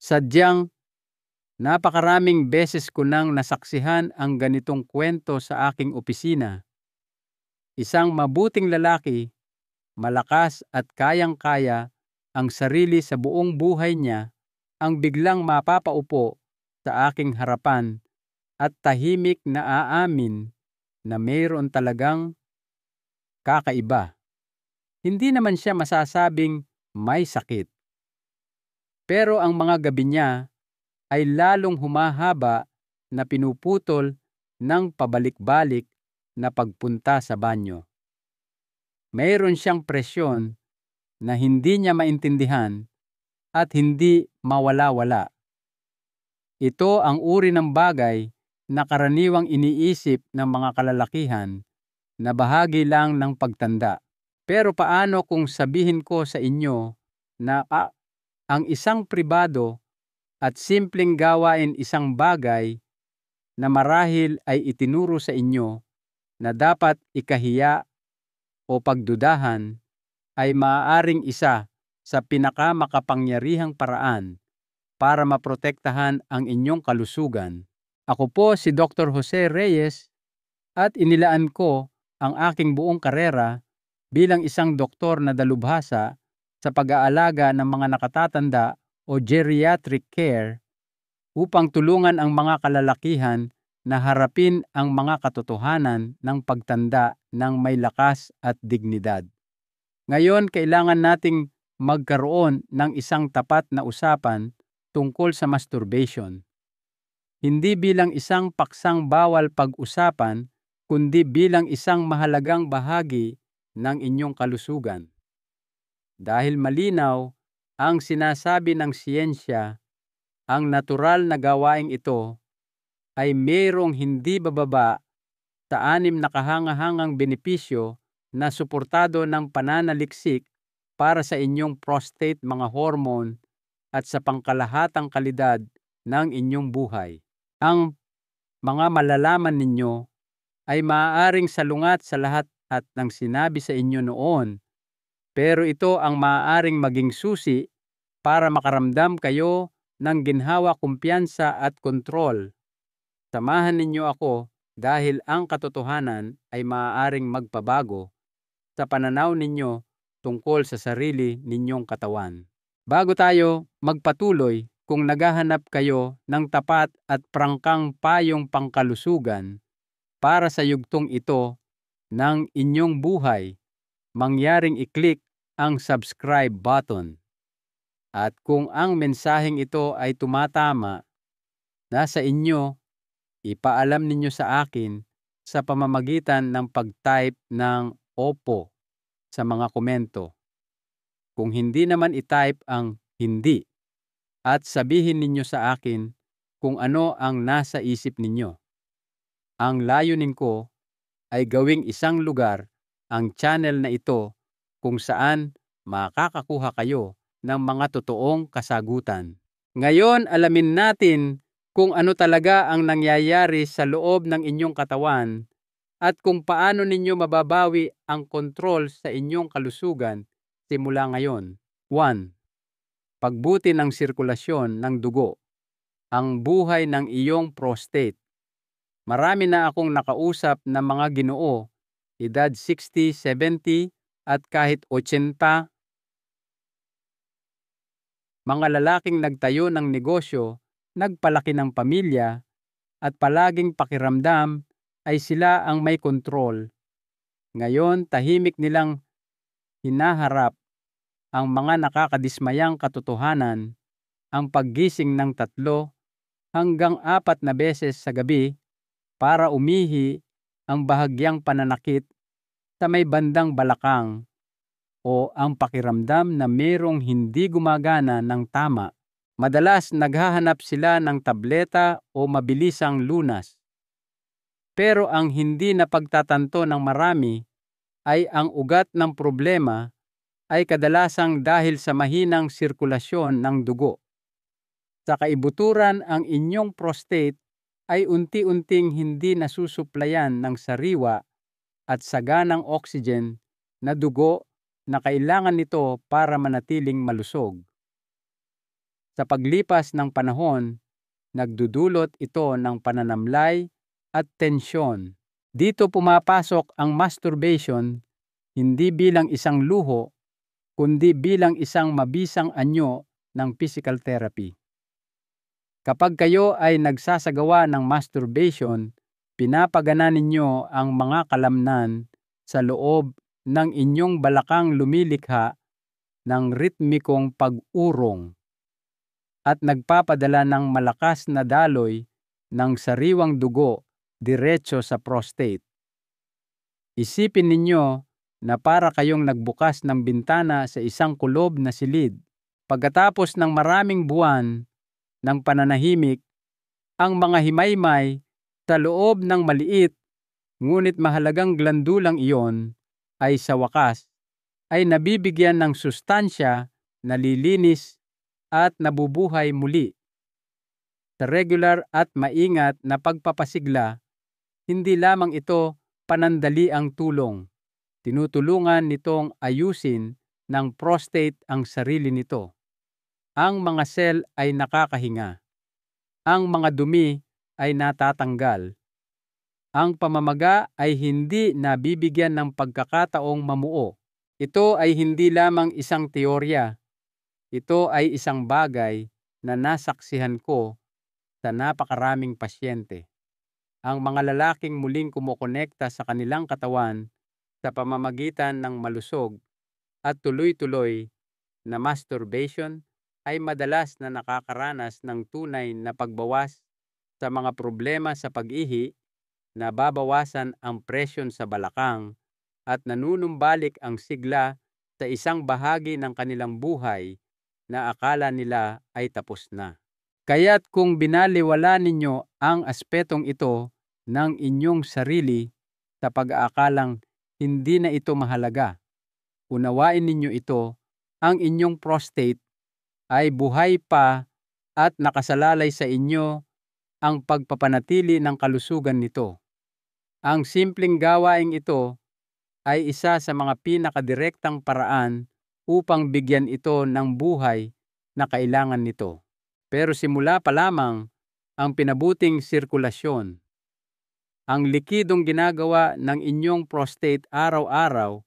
Sadyang napakaraming beses ko nang nasaksihan ang ganitong kwento sa aking opisina. Isang mabuting lalaki, malakas at kayang-kaya ang sarili sa buong buhay niya, ang biglang mapapaupo sa aking harapan at tahimik na aamin na mayroon talagang kakaiba. Hindi naman siya masasabing may sakit. Pero ang mga gabi niya ay lalong humahaba na pinuputol ng pabalik-balik na pagpunta sa banyo. Mayroon siyang presyon na hindi niya maintindihan at hindi mawala-wala. Ito ang uri ng bagay na karaniwang iniisip ng mga kalalakihan na bahagi lang ng pagtanda. Pero paano kung sabihin ko sa inyo na ang isang pribado at simpleng gawain, isang bagay na marahil ay itinuro sa inyo na dapat ikahiya o pagdudahan, ay maaaring isa sa pinakamakapangyarihang paraan para maprotektahan ang inyong kalusugan. Ako po si Dr. Jose Reyes at inilaan ko ang aking buong karera bilang isang doktor na dalubhasa sa pag-aalaga ng mga nakatatanda o geriatric care upang tulungan ang mga kalalakihan na harapin ang mga katotohanan ng pagtanda ng may lakas at dignidad. Ngayon, kailangan nating magkaroon ng isang tapat na usapan tungkol sa masturbation. Hindi bilang isang paksang bawal pag-usapan, kundi bilang isang mahalagang bahagi ng inyong kalusugan. Dahil malinaw ang sinasabi ng siyensya, ang natural na gawaing ito ay mayroong hindi bababa sa 6 na kahangahangang benepisyo na suportado ng pananaliksik para sa inyong prostate, mga hormone at sa pangkalahatang kalidad ng inyong buhay. Ang mga malalaman ninyo ay maaaring salungat sa lahat at ng sinabi sa inyo noon, pero ito ang maaaring maging susi para makaramdam kayo ng ginhawa, kumpiyansa at kontrol. Samahan ninyo ako dahil ang katotohanan ay maaaring magpabago sa pananaw ninyo tungkol sa sarili ninyong katawan. Bago tayo magpatuloy, kung naghahanap kayo ng tapat at prangkang payong pangkalusugan para sa yugtong ito ng inyong buhay, mangyaring i-click ang subscribe button. At kung ang mensaheng ito ay tumatama, nasa inyo, ipaalam ninyo sa akin sa pamamagitan ng pag-type ng Opo sa mga komento. Kung hindi naman i-type ang hindi, at sabihin ninyo sa akin kung ano ang nasa isip ninyo. Ang layunin ko ay gawing isang lugar ang channel na ito kung saan makakakuha kayo ng mga totoong kasagutan. Ngayon, alamin natin kung ano talaga ang nangyayari sa loob ng inyong katawan at kung paano ninyo mababawi ang kontrol sa inyong kalusugan simula ngayon. 1. Pagbuti ng sirkulasyon ng dugo. Ang buhay ng iyong prostate. Marami na akong nakausap na mga ginoo, edad 60, 70 at kahit 80, mga lalaking nagtayo ng negosyo, nagpalaki ng pamilya, at palaging pakiramdam ay sila ang may kontrol. Ngayon, tahimik nilang hinaharap ang mga nakakadismayang katotohanan, ang paggising ng 3 hanggang 4 na beses sa gabi para umihi, ang bahagyang pananakit sa may bandang balakang, o ang pakiramdam na mayroong hindi gumagana ng tama. Madalas naghahanap sila ng tableta o mabilisang lunas. Pero ang hindi napagtatanto ng marami ay ang ugat ng problema ay kadalasang dahil sa mahinang sirkulasyon ng dugo. Sa kaibuturan, ang inyong prostate ay unti-unting hindi nasusuplayan ng sariwa at saganang oxygen na dugo na kailangan nito para manatiling malusog. Sa paglipas ng panahon, nagdudulot ito ng pananamlay at tensyon. Dito pumapasok ang masturbation hindi bilang isang luho, kundi bilang isang mabisang anyo ng physical therapy. Kapag kayo ay nagsasagawa ng masturbation, pinapagana ninyo ang mga kalamnan sa loob ng inyong balakang lumilikha ng ritmikong pag-urong at nagpapadala ng malakas na daloy ng sariwang dugo diretso sa prostate. Isipin ninyo na para kayong nagbukas ng bintana sa isang kulob na silid. Pagkatapos ng maraming buwan ng pananahimik, ang mga himaymay sa loob ng maliit ngunit mahalagang glandulang iyon ay sa wakas ay nabibigyan ng sustansya, nalilinis at nabubuhay muli. Sa regular at maingat na pagpapasigla, hindi lamang ito panandaliang tulong. Tinutulungan nitong ayusin ng prostate ang sarili nito. Ang mga sel ay nakakahinga. Ang mga dumi ay natatanggal. Ang pamamaga ay hindi nabibigyan ng pagkakataong mamuo. Ito ay hindi lamang isang teorya. Ito ay isang bagay na nasaksihan ko sa napakaraming pasyente. Ang mga lalaking muling kumukonekta sa kanilang katawan sa pamamagitan ng malusog at tuloy-tuloy na masturbation ay madalas na nakakaranas ng tunay na pagbawas sa mga problema sa pag-ihi, nababawasan ang presyon sa balakang at nanunumbalik ang sigla sa isang bahagi ng kanilang buhay na akala nila ay tapos na. Kaya't kung binaliwala ninyo ang aspetong ito ng inyong sarili sa pag-aakalang hindi na ito mahalaga, unawain ninyo ito, ang inyong prostate ay buhay pa at nakasalalay sa inyo ang pagpapanatili ng kalusugan nito. Ang simpleng gawaing ito ay isa sa mga pinakadirektang paraan upang bigyan ito ng buhay na kailangan nito. Pero simula pa lamang ang pinabuting sirkulasyon. Ang likidong ginagawa ng inyong prostate araw-araw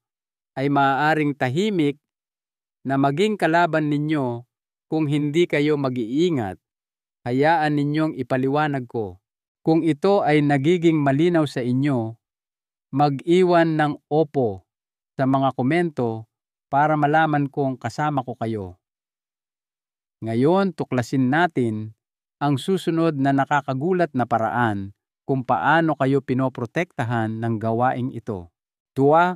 ay maaaring tahimik na maging kalaban ninyo kung hindi kayo mag-iingat. Hayaan ninyong ipaliwanag ko. Kung ito ay nagiging malinaw sa inyo, mag-iwan ng opo sa mga komento para malaman kong kasama ko kayo. Ngayon, tuklasin natin ang susunod na nakakagulat na paraan kung paano kayo pinoprotektahan ng gawaing ito. 2.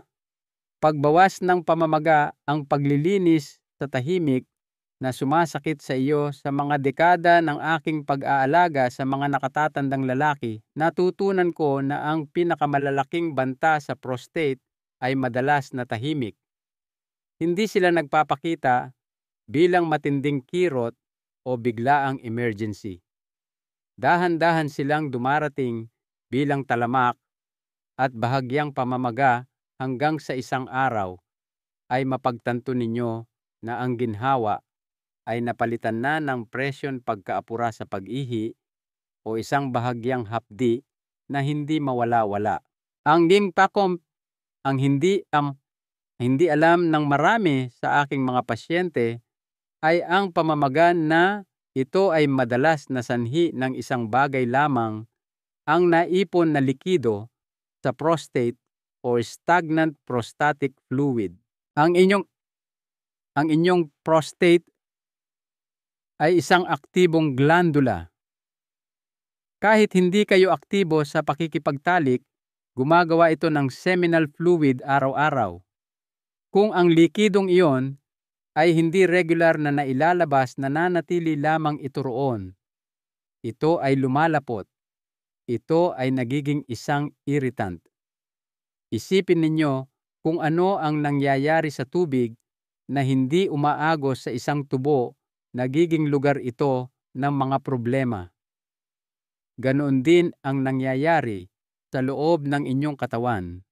Pagbawas ng pamamaga ang paglilinis sa tahimik na sumasakit sa iyo. Sa mga dekada ng aking pag-aalaga sa mga nakatatandang lalaki, natutunan ko na ang pinakamalalaking banta sa prostate ay madalas na tahimik. Hindi sila nagpapakita bilang matinding kirot o biglaang emergency. Dahan-dahan silang dumarating bilang talamak at bahagyang pamamaga hanggang sa isang araw ay mapagtanto ninyo na ang ginhawa ay napalitan na ng presyon pagkaapura sa pag-ihi o isang bahagyang hapdi na hindi mawala-wala. Ang hindi alam ng marami sa aking mga pasyente ay ang pamamaga na ito ay madalas na sanhi ng isang bagay lamang, ang naipon na likido sa prostate o stagnant prostatic fluid. Ang inyong prostate ay isang aktibong glandula. Kahit hindi kayo aktibo sa pakikipagtalik, gumagawa ito ng seminal fluid araw-araw. Kung ang likidong iyon ay hindi regular na nailalabas, nananatili lamang ito roon. Ito ay lumalapot. Ito ay nagiging isang irritant. Isipin ninyo kung ano ang nangyayari sa tubig na hindi umaagos sa isang tubo. Nagiging lugar ito ng mga problema. Ganoon din ang nangyayari sa loob ng inyong katawan.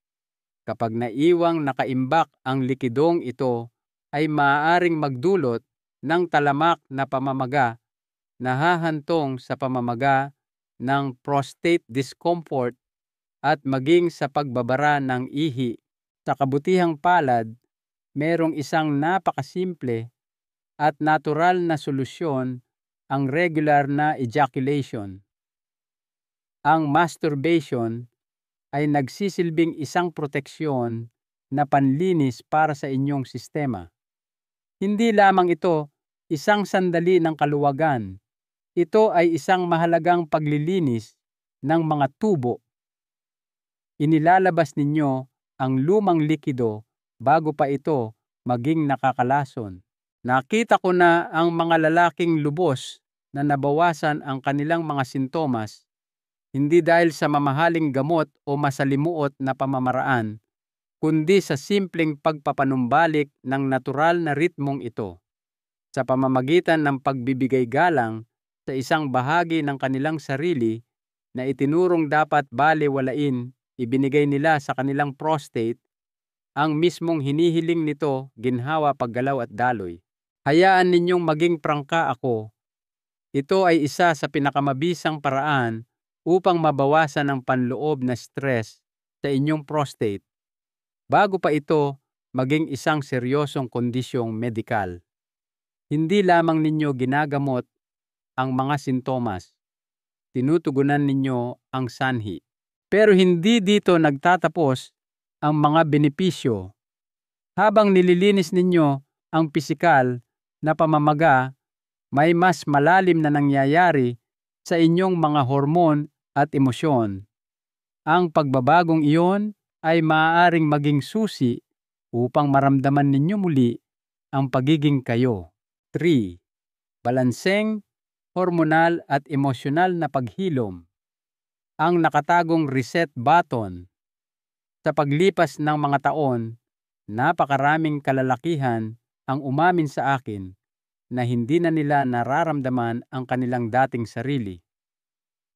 Kapag naiwang nakaimbak ang likidong ito, ay maaaring magdulot ng talamak na pamamaga na hahantong sa pamamaga ng prostate discomfort at maging sa pagbabara ng ihi. Sa kabutihang palad, merong isang napakasimple at natural na solusyon, ang regular na ejaculation. Ang masturbation ay nagsisilbing isang proteksyon na panlinis para sa inyong sistema. Hindi lamang ito isang sandali ng kaluwagan. Ito ay isang mahalagang paglilinis ng mga tubo. Inilalabas ninyo ang lumang likido bago pa ito maging nakakalason. Nakita ko na ang mga lalaking lubos na nabawasan ang kanilang mga sintomas, hindi dahil sa mamahaling gamot o masalimuot na pamamaraan, kundi sa simpleng pagpapanumbalik ng natural na ritmong ito. Sa pamamagitan ng pagbibigay galang sa isang bahagi ng kanilang sarili na itinurong dapat balewalain, ibinigay nila sa kanilang prostate ang mismong hinihiling nito, ginhawa, paggalaw at daloy. Hayaan ninyong maging prangka ako. Ito ay isa sa pinakamabisang paraan upang mabawasan ang panloob na stress sa inyong prostate bago pa ito maging isang seryosong kondisyong medikal. Hindi lamang ninyo ginagamot ang mga sintomas, tinutugunan ninyo ang sanhi. Pero hindi dito nagtatapos ang mga benepisyo. Habang nililinis ninyo ang pisikal na pamamaga, may mas malalim na nangyayari sa inyong mga hormon at emosyon. Ang pagbabagong iyon ay maaaring maging susi upang maramdaman ninyo muli ang pagiging kayo. 3. Balanseng, hormonal at emosyonal na paghilom. Ang nakatagong reset button. Sa paglipas ng mga taon, napakaraming kalalakihan ang umamin sa akin na hindi na nila nararamdaman ang kanilang dating sarili.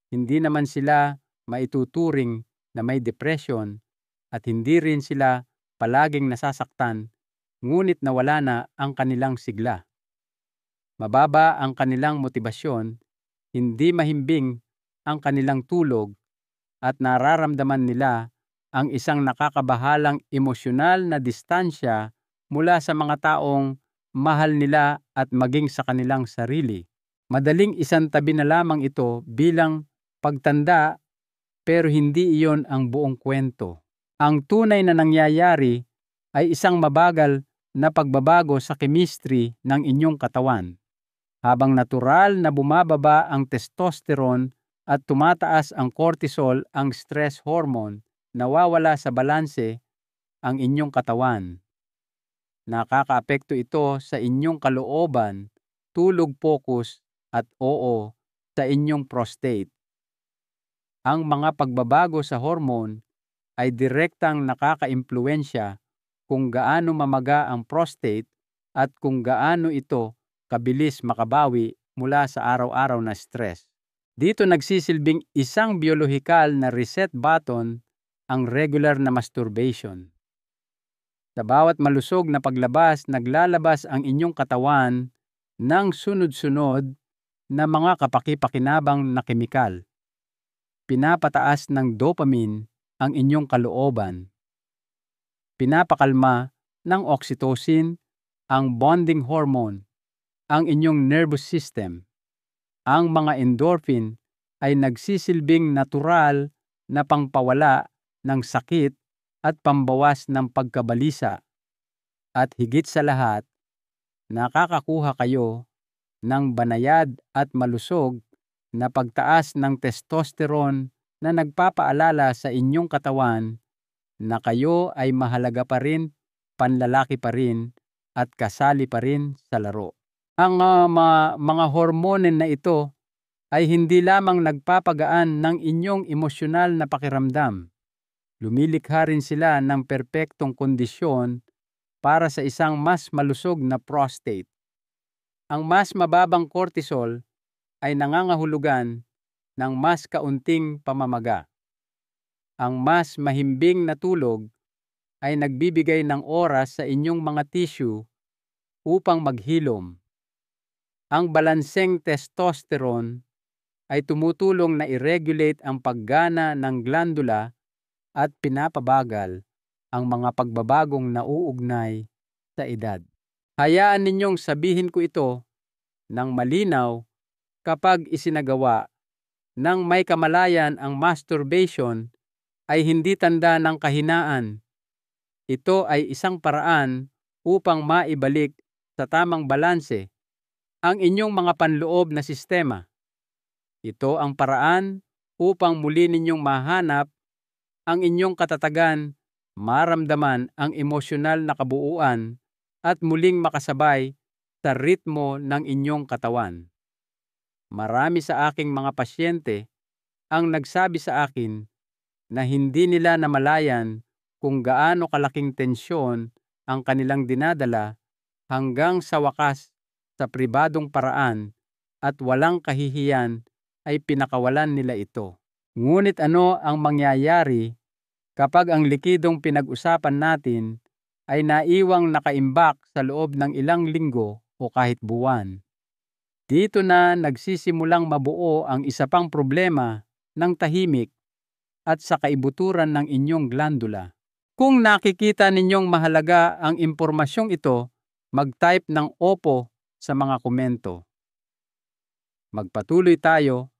Hindi naman sila maituturing na may depression at hindi rin sila palaging nasasaktan, ngunit nawala na ang kanilang sigla. Mababa ang kanilang motibasyon, hindi mahimbing ang kanilang tulog, at nararamdaman nila ang isang nakakabahalang emosyonal na distansya mula sa mga taong mahal nila at maging sa kanilang sarili. Madaling isantabi na lamang ito bilang pagtanda, pero hindi iyon ang buong kwento. Ang tunay na nangyayari ay isang mabagal na pagbabago sa chemistry ng inyong katawan. Habang natural na bumababa ang testosterone at tumataas ang cortisol, ang stress hormone, nawawala sa balanse ang inyong katawan. Nakakaapekto ito sa inyong kalooban, tulog, focus, at sa inyong prostate. Ang mga pagbabago sa hormone ay direktang nakakaimpluwensya kung gaano mamaga ang prostate at kung gaano ito kabilis makabawi mula sa araw-araw na stress. Dito nagsisilbing isang biolohikal na reset button ang regular na masturbation. Sa bawat malusog na paglabas, naglalabas ang inyong katawan ng sunod-sunod na mga kapaki-pakinabang na kemikal. Pinapataas ng dopamine ang inyong kalooban. Pinapakalma ng oxytocin, ang bonding hormone, ang inyong nervous system. Ang mga endorphin ay nagsisilbing natural na pangpawala ng sakit at pambawas ng pagkabalisa. At higit sa lahat, nakakakuha kayo ng banayad at malusog na pagtaas ng testosterone na nagpapaalala sa inyong katawan na kayo ay mahalaga pa rin, panlalaki pa rin, at kasali pa rin sa laro. Ang mga hormone na ito ay hindi lamang nagpapagaan ng inyong emosyonal na pakiramdam. Lumilikha rin sila ng perpektong kondisyon para sa isang mas malusog na prostate. Ang mas mababang cortisol ay nangangahulugan ng mas kaunting pamamaga. Ang mas mahimbing na tulog ay nagbibigay ng oras sa inyong mga tissue upang maghilom. Ang balanseng testosterone ay tumutulong na i-regulate ang paggana ng glandula at pinapabagal ang mga pagbabagong nauugnay sa edad. Hayaan ninyong sabihin ko ito ng malinaw, kapag isinagawa ng may kamalayan ang masturbation ay hindi tanda ng kahinaan. Ito ay isang paraan upang maibalik sa tamang balanse ang inyong mga panloob na sistema. Ito ang paraan upang muli ninyong mahanap ang inyong katatagan, maramdaman ang emosyonal na kabuuan at muling makasabay sa ritmo ng inyong katawan. Marami sa aking mga pasyente ang nagsabi sa akin na hindi nila namalayan kung gaano kalaking tensyon ang kanilang dinadala hanggang sa wakas sa pribadong paraan at walang kahihiyan ay pinakawalan nila ito. Ngunit ano ang mangyayari kapag ang likidong pinag-usapan natin ay naiwang nakaimbak sa loob ng ilang linggo o kahit buwan? Dito na nagsisimulang mabuo ang isa pang problema ng tahimik at sa kaibuturan ng inyong glandula. Kung nakikita ninyong mahalaga ang impormasyong ito, mag-type ng opo sa mga komento. Magpatuloy tayo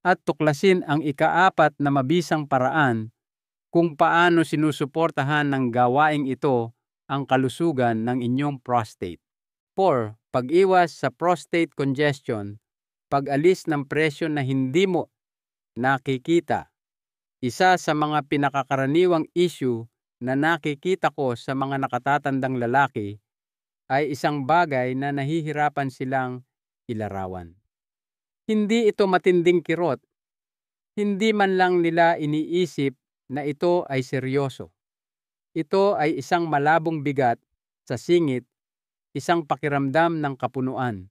at tuklasin ang ika-4 na mabisang paraan kung paano sinusuportahan ng gawaing ito ang kalusugan ng inyong prostate. 4. Pag-iwas sa prostate congestion, pag-alis ng presyon na hindi mo nakikita. Isa sa mga pinakakaraniwang issue na nakikita ko sa mga nakatatandang lalaki ay isang bagay na nahihirapan silang ilarawan. Hindi ito matinding kirot. Hindi man lang nila iniisip na ito ay seryoso. Ito ay isang malabong bigat sa singit, isang pakiramdam ng kapunuan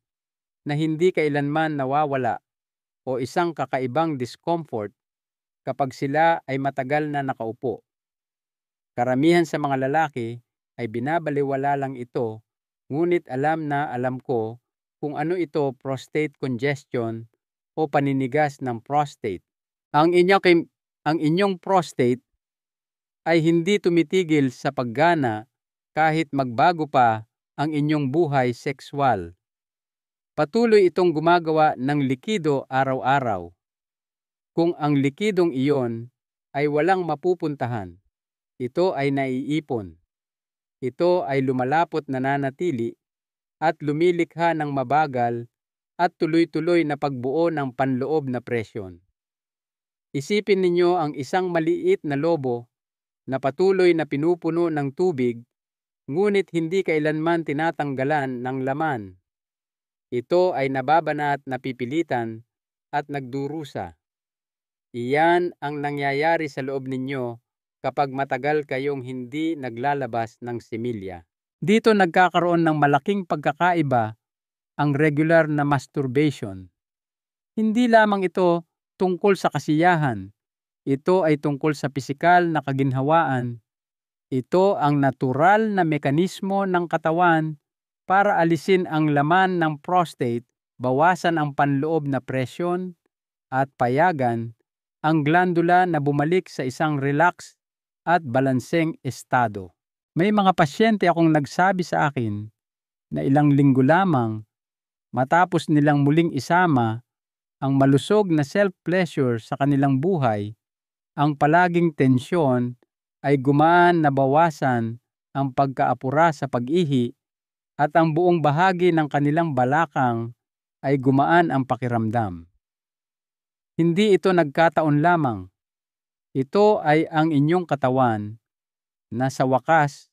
na hindi kailanman nawawala o isang kakaibang discomfort kapag sila ay matagal na nakaupo. Karamihan sa mga lalaki ay binabalewala lang ito, ngunit alam ko kung ano ito: prostate congestion o paninigas ng prostate. Ang inyong prostate ay hindi tumitigil sa paggana kahit magbago pa ang inyong buhay sexual. Patuloy itong gumagawa ng likido araw-araw. Kung ang likidong iyon ay walang mapupuntahan, ito ay naiipon. Ito ay lumalapot, nananatili at lumilikha ng mabagal at tuloy-tuloy na pagbuo ng panloob na presyon. Isipin ninyo ang isang maliit na lobo na patuloy na pinupuno ng tubig, ngunit hindi kailanman tinatanggalan ng laman. Ito ay nababanat, napipilitan at nagdurusa. Iyan ang nangyayari sa loob ninyo kapag matagal kayong hindi naglalabas ng similya. Dito nagkakaroon ng malaking pagkakaiba ang regular na masturbation. Hindi lamang ito tungkol sa kasiyahan. Ito ay tungkol sa pisikal na kaginhawaan. Ito ang natural na mekanismo ng katawan para alisin ang laman ng prostate, bawasan ang panloob na presyon, at payagan ang glandula na bumalik sa isang relax at balanseng estado. May mga pasyente akong nagsabi sa akin na ilang linggo lamang matapos nilang muling isama ang malusog na self-pleasure sa kanilang buhay, ang palaging tensyon ay gumaan, nabawasan ang pagkaapura sa pag-ihi, at ang buong bahagi ng kanilang balakang ay gumaan ang pakiramdam. Hindi ito nagkataon lamang. Ito ay ang inyong katawan na sa wakas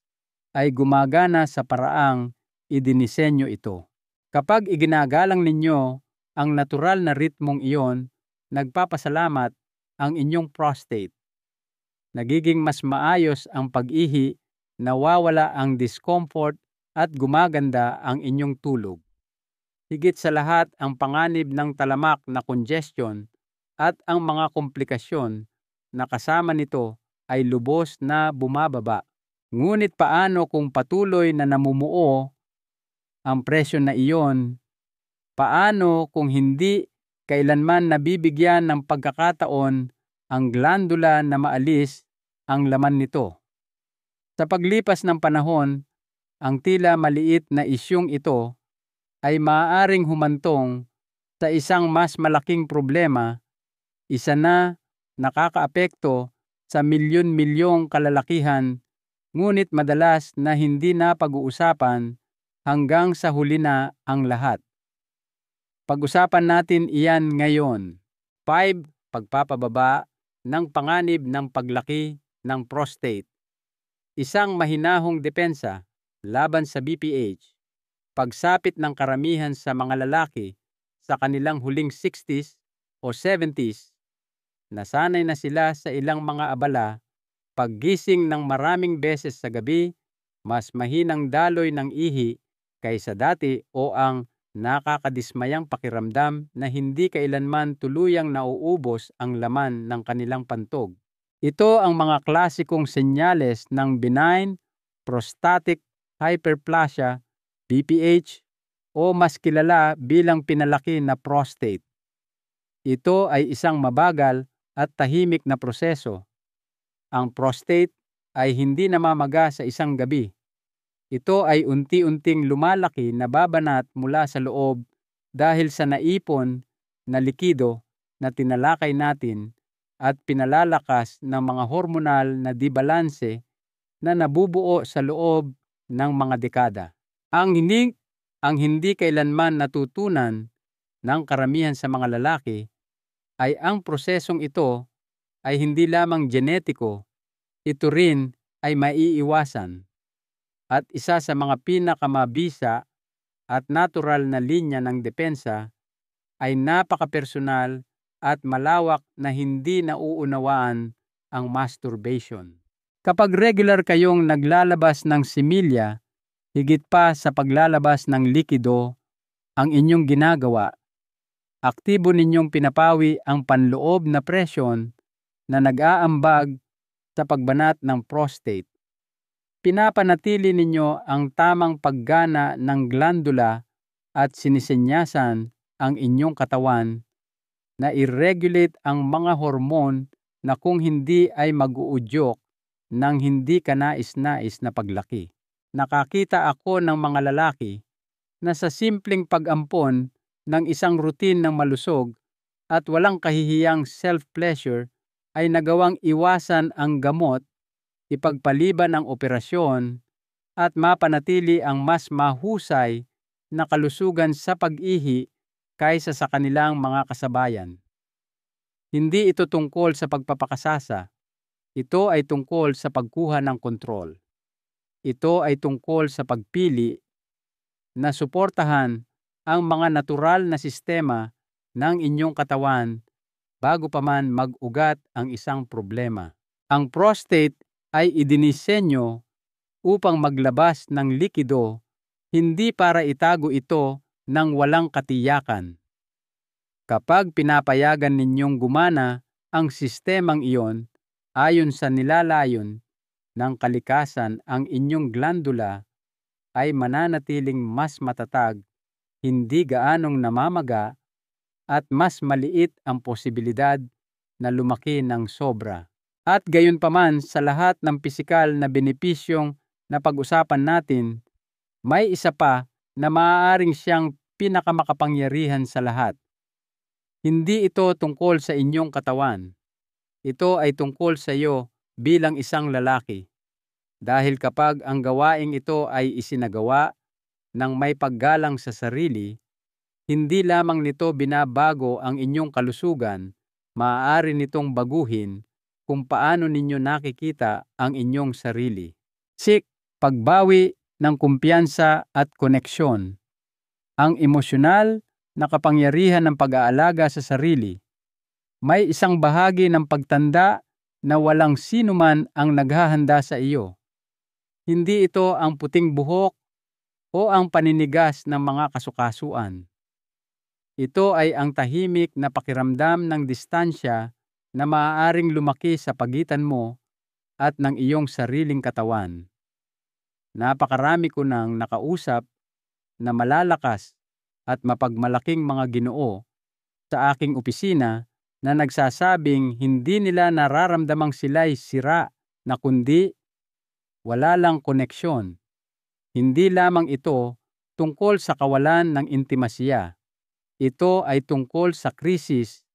ay gumagana sa paraang idinisenyo ito. Kapag iginagalang ninyo ang natural na ritmong iyon, nagpapasalamat ang inyong prostate. Nagiging mas maayos ang pag-ihi, nawawala ang discomfort at gumaganda ang inyong tulog. Higit sa lahat, ang panganib ng talamak na congestion at ang mga komplikasyon na kasama nito ay lubos na bumababa. Ngunit paano kung patuloy na namumuo ang presyon na iyon Paano kung hindi kailanman nabibigyan ng pagkakataon ang glandula na maalis ang laman nito? Sa paglipas ng panahon, ang tila maliit na isyung ito ay maaaring humantong sa isang mas malaking problema, isa na nakakaapekto sa milyon-milyong kalalakihan, ngunit madalas na hindi na pag-uusapan hanggang sa huli na ang lahat. Pag-usapan natin iyan ngayon. 5. Pagpapababa ng panganib ng paglaki ng prostate. Isang mahinahong depensa laban sa BPH. Pagsapit ng karamihan sa mga lalaki sa kanilang huling 60s o 70s, nasanay na sila sa ilang mga abala, paggising ng maraming beses sa gabi, mas mahinang daloy ng ihi kaysa dati o ang nakakadismayang pakiramdam na hindi kailanman tuluyang nauubos ang laman ng kanilang pantog. Ito ang mga klasikong senyales ng benign prostatic hyperplasia, BPH, o mas kilala bilang pinalaki na prostate. Ito ay isang mabagal at tahimik na proseso. Ang prostate ay hindi namamaga sa isang gabi. Ito ay unti-unting lumalaki na babanat mula sa loob dahil sa naipon na likido na tinalakay natin at pinalalakas ng mga hormonal na dibalanse na nabubuo sa loob ng mga dekada. Ang hindi kailanman natutunan ng karamihan sa mga lalaki ay ang prosesong ito ay hindi lamang genetiko, ito rin ay maiiwasan. At isa sa mga pinakamabisa at natural na linya ng depensa ay napakapersonal at malawak na hindi nauunawaan ang masturbation. Kapag regular kayong naglalabas ng similya, higit pa sa paglalabas ng likido ang inyong ginagawa, aktibo ninyong pinapawi ang panloob na presyon na nag-aambag sa pagbanat ng prostate. Pinapanatili ninyo ang tamang paggana ng glandula at sinisenyasan ang inyong katawan na i-regulate ang mga hormone na kung hindi ay mag-uudyok ng hindi kanais-nais na paglaki. Nakakita ako ng mga lalaki na sa simpleng pag-ampon ng isang routine ng malusog at walang kahihiyang self-pleasure ay nagawang iwasan ang gamot, ipagpaliban ang operasyon, at mapanatili ang mas mahusay na kalusugan sa pag-ihi kaysa sa kanilang mga kasabayan. Hindi ito tungkol sa pagpapakasasa. Ito ay tungkol sa pagkuha ng kontrol. Ito ay tungkol sa pagpili na suportahan ang mga natural na sistema ng inyong katawan bago pa man mag-ugat ang isang problema. Ang prostate ay idinisenyo upang maglabas ng likido, hindi para itago ito ng walang katiyakan. Kapag pinapayagan ninyong gumana ang sistemang iyon ayon sa nilalayon ng kalikasan, ang inyong glandula ay mananatiling mas matatag, hindi gaanong namamaga, at mas maliit ang posibilidad na lumaki ng sobra. At gayunpaman, sa lahat ng pisikal na benepisyong na pag-usapan natin, may isa pa na maaaring siyang pinakamakapangyarihan sa lahat. Hindi ito tungkol sa inyong katawan. Ito ay tungkol sa iyo bilang isang lalaki. Dahil kapag ang gawaing ito ay isinagawa ng may paggalang sa sarili, hindi lamang nito binabago ang inyong kalusugan, maaari nitong baguhin kung paano ninyo nakikita ang inyong sarili. 6. Pagbawi ng kumpiyansa at koneksyon. Ang emosyonal na kapangyarihan ng pag-aalaga sa sarili. May isang bahagi ng pagtanda na walang sinuman ang naghahanda sa iyo. Hindi ito ang puting buhok o ang paninigas ng mga kasukasuan. Ito ay ang tahimik na pakiramdam ng distansya na maaaring lumaki sa pagitan mo at ng iyong sariling katawan. Napakarami ko nang nakausap na malalakas at mapagmalaking mga ginoo sa aking opisina na nagsasabing hindi nila nararamdamang sila'y sira na kundi wala lang koneksyon. Hindi lamang ito tungkol sa kawalan ng intimasya. Ito ay tungkol sa krisis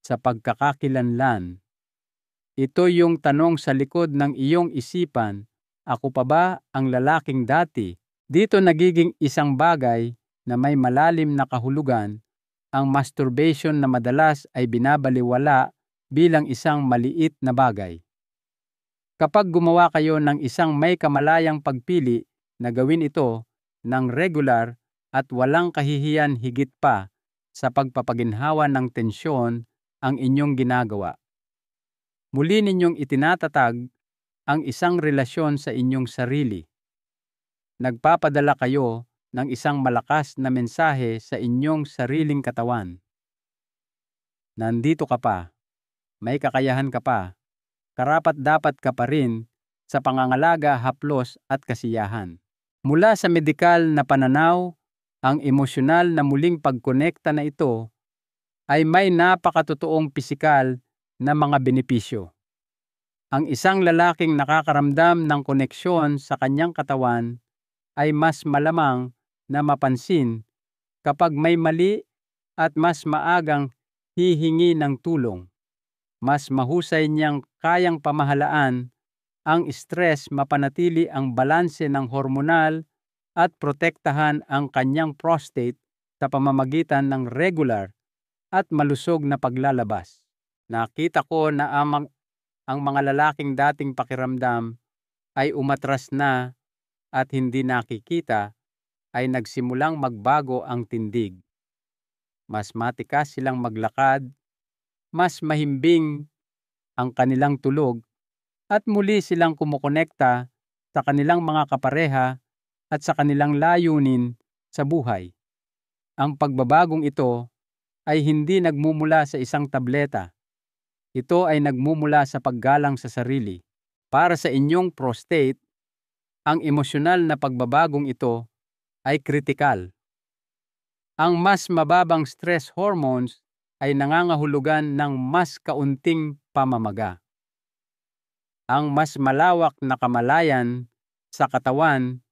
sa pagkakakilanlan. Ito yung tanong sa likod ng iyong isipan, ako pa ba ang lalaking dati? Dito nagiging isang bagay na may malalim na kahulugan. Ang masturbation na madalas ay binabaliwala bilang isang maliit na bagay. Kapag gumawa kayo ng isang may kamalayang pagpili na gawin ito ng regular at walang kahihiyan higit pa sa pagpapaginhawa ng tensyon ang inyong ginagawa. Muli ninyong itinatatag ang isang relasyon sa inyong sarili. Nagpapadala kayo ng isang malakas na mensahe sa inyong sariling katawan. Nandito ka pa, may kakayahan ka pa, karapat-dapat ka pa rin sa pangangalaga, haplos at kasiyahan. Mula sa medikal na pananaw, ang emosyonal na muling pagkonekta na ito ay may napakatotoong pisikal na mga benepisyo. Ang isang lalaking nakakaramdam ng koneksyon sa kanyang katawan ay mas malamang na mapansin kapag may mali at mas maagang hihingi ng tulong. Mas mahusay niyang kayang pamahalaan ang stress, mapanatili ang balanse ng hormonal at protektahan ang kanyang prostate sa pamamagitan ng regular at malusog na paglalabas. Nakita ko na ang mga lalaking dating pakiramdam ay umatras na at hindi nakikita ay nagsimulang magbago ang tindig. Mas matikas silang maglakad, mas mahimbing ang kanilang tulog, at muli silang kumukonekta sa kanilang mga kapareha at sa kanilang layunin sa buhay. Ang pagbabagong ito ay hindi nagmumula sa isang tableta. Ito ay nagmumula sa paggalang sa sarili. Para sa inyong prostate, ang emosyonal na pagbabagong ito ay kritikal. Ang mas mababang stress hormones ay nangangahulugan ng mas kaunting pamamaga. Ang mas malawak na kamalayan sa katawan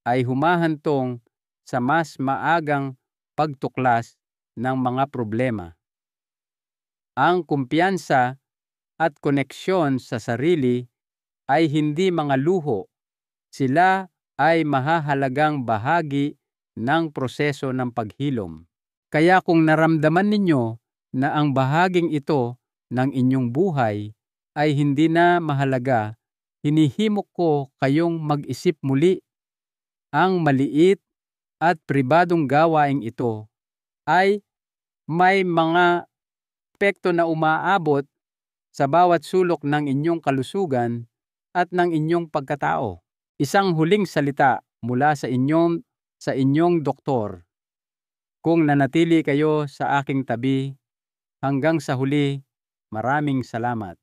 ay humahantong sa mas maagang pagtuklas ng mga problema. Ang kumpiyansa at koneksyon sa sarili ay hindi mga luho. Sila ay mahahalagang bahagi ng proseso ng paghilom. Kaya kung naramdaman ninyo na ang bahaging ito ng inyong buhay ay hindi na mahalaga, hinihimok ko kayong mag-isip muli. Ang maliit at pribadong gawaing ito ay may mga epekto na umaabot sa bawat sulok ng inyong kalusugan at ng inyong pagkatao. Isang huling salita mula sa inyong doktor. Kung nanatili kayo sa aking tabi hanggang sa huli, maraming salamat.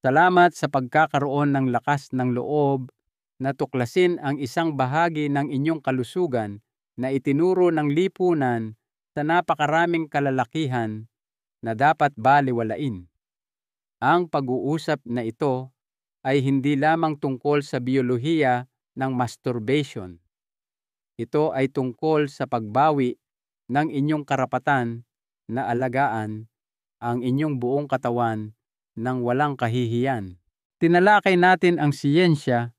Salamat sa pagkakaroon ng lakas ng loob na tuklasin ang isang bahagi ng inyong kalusugan na itinuro ng lipunan sa napakaraming kalalakihan na dapat balewalain. Ang pag-uusap na ito ay hindi lamang tungkol sa biyolohiya ng masturbation. Ito ay tungkol sa pagbawi ng inyong karapatan na alagaan ang inyong buong katawan ng walang kahihiyan. Tinalakay natin ang siyensya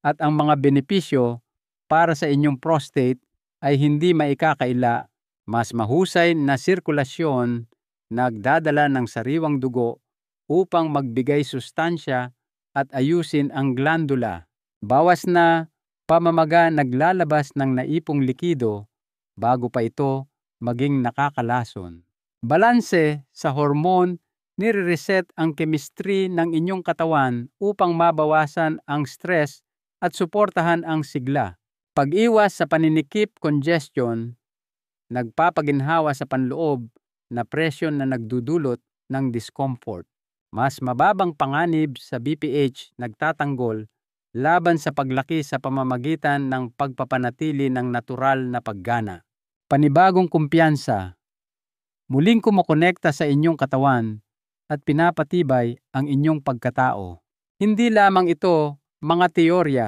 at ang mga benepisyo para sa inyong prostate ay hindi maikakaila. Mas mahusay na sirkulasyon nagdadala ng sariwang dugo upang magbigay sustansya at ayusin ang glandula. Bawas na pamamaga naglalabas ng naipong likido bago pa ito maging nakakalason. Balanse sa hormone, nire-reset ang chemistry ng inyong katawan upang mabawasan ang stress at suportahan ang sigla. Pag-iwas sa paninikip, congestion, nagpapaginhawa sa panloob na presyon na nagdudulot ng discomfort. Mas mababang panganib sa BPH nagtatanggol laban sa paglaki sa pamamagitan ng pagpapanatili ng natural na paggana. panibagong kumpiyansa. Muling kumokonekta sa inyong katawan at pinapatibay ang inyong pagkatao. Hindi lamang ito mga teorya.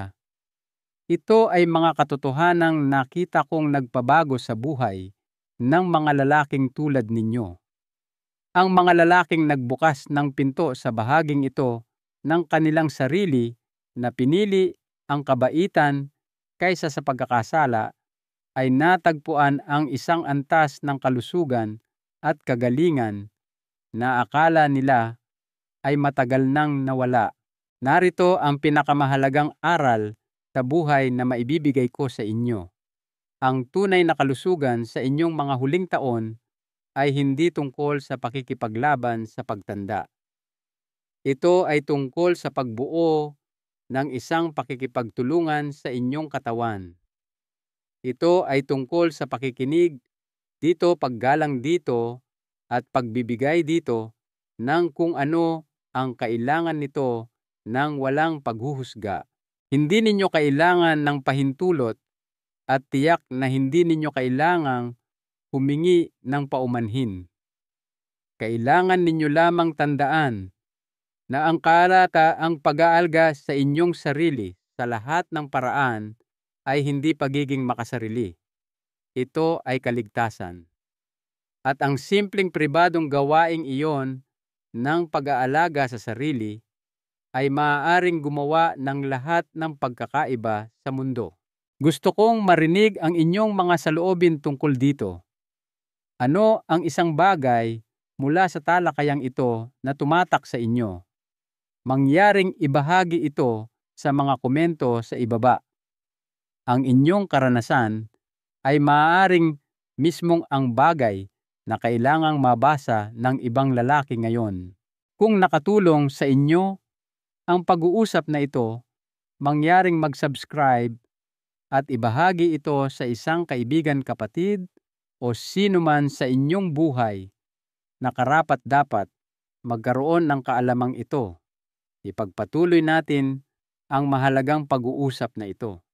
Ito ay mga katotohanang nakita kong nagpabago sa buhay ng mga lalaking tulad ninyo. Ang mga lalaking nagbukas ng pinto sa bahaging ito ng kanilang sarili na pinili ang kabaitan kaysa sa pagkakasala ay natagpuan ang isang antas ng kalusugan at kagalingan na akala nila ay matagal nang nawala. Narito ang pinakamahalagang aral sa buhay na maibibigay ko sa inyo. Ang tunay na kalusugan sa inyong mga huling taon ay hindi tungkol sa pakikipaglaban sa pagtanda. Ito ay tungkol sa pagbuo ng isang pakikipagtulungan sa inyong katawan. Ito ay tungkol sa pakikinig dito, paggalang dito, at pagbibigay dito ng kung ano ang kailangan nito nang walang paghuhusga. Hindi ninyo kailangan ng pahintulot at tiyak na hindi ninyo kailangang humingi ng paumanhin. Kailangan ninyo lamang tandaan na ang pag-aalga sa inyong sarili sa lahat ng paraan ay hindi pagiging makasarili. Ito ay kaligtasan. At ang simpleng pribadong gawaing iyon ng pag-aalaga sa sarili ay maaaring gumawa ng lahat ng pagkakaiba sa mundo. Gusto kong marinig ang inyong mga saloobin tungkol dito. Ano ang isang bagay mula sa talakayang ito na tumatak sa inyo? Mangyaring ibahagi ito sa mga komento sa ibaba. Ang inyong karanasan ay maaaring mismong ang bagay na kailangang mabasa ng ibang lalaki ngayon. Kung nakatulong sa inyo ang pag-uusap na ito, mangyaring mag-subscribe at ibahagi ito sa isang kaibigan, kapatid o sino man sa inyong buhay na karapat-dapat magkaroon ng kaalamang ito. Ipagpatuloy natin ang mahalagang pag-uusap na ito.